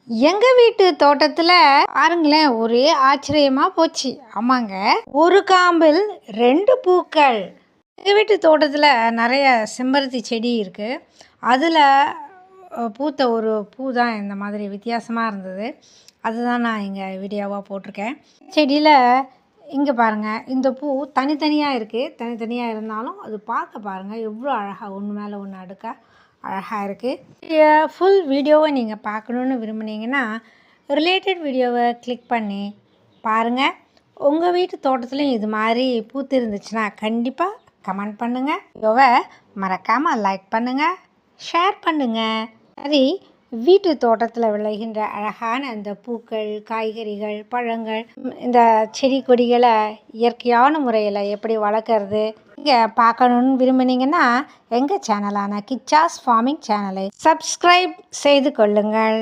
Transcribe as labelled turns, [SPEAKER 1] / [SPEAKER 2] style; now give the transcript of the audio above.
[SPEAKER 1] எங்கள் வீட்டு தோட்டத்தில் பாருங்களேன், ஒரே ஆச்சரியமாக போச்சு. ஆமாங்க, ஒரு காம்பில் 2 பூக்கள். எங்கள் வீட்டு தோட்டத்தில் நிறைய செம்பருத்தி செடி இருக்குது. அதில் பூத்த ஒரு பூ தான் இந்த மாதிரி வித்தியாசமாக இருந்தது. அதுதான் நான் இங்கே வீடியோவாக போட்டிருக்கேன். செடியில் இங்கே பாருங்கள், இந்த பூ தனித்தனியாக இருக்குது. தனித்தனியாக இருந்தாலும் அது பார்க்க பாருங்கள் எவ்வளோ அழகாக ஒன்று மேலே ஒன்று அடுக்கா அழகாக இருக்குது. ஃபுல் வீடியோவை நீங்கள் பார்க்கணுன்னு விரும்புனீங்கன்னா ரிலேட்டட் வீடியோவை கிளிக் பண்ணி பாருங்கள். உங்கள் வீட்டு தோட்டத்துலையும் இது மாதிரி பூத்து இருந்துச்சுன்னா கண்டிப்பாக கமெண்ட் பண்ணுங்கள். வீடியோவை மறக்காமல் லைக் பண்ணுங்கள், ஷேர் பண்ணுங்கள். சரி, வீட்டு தோட்டத்தில் விளைகின்ற அழகான அந்த பூக்கள், காய்கறிகள், பழங்கள், இந்த செடி கொடிகளை இயற்கையான முறையில் எப்படி வளர்க்குறது நீங்கள் பார்க்கணுன்னு விரும்புனீங்கன்னா எங்கள் சேனலான கிச்சாஸ் ஃபார்மிங் சேனலை சப்ஸ்கிரைப் செய்து கொள்ளுங்கள்.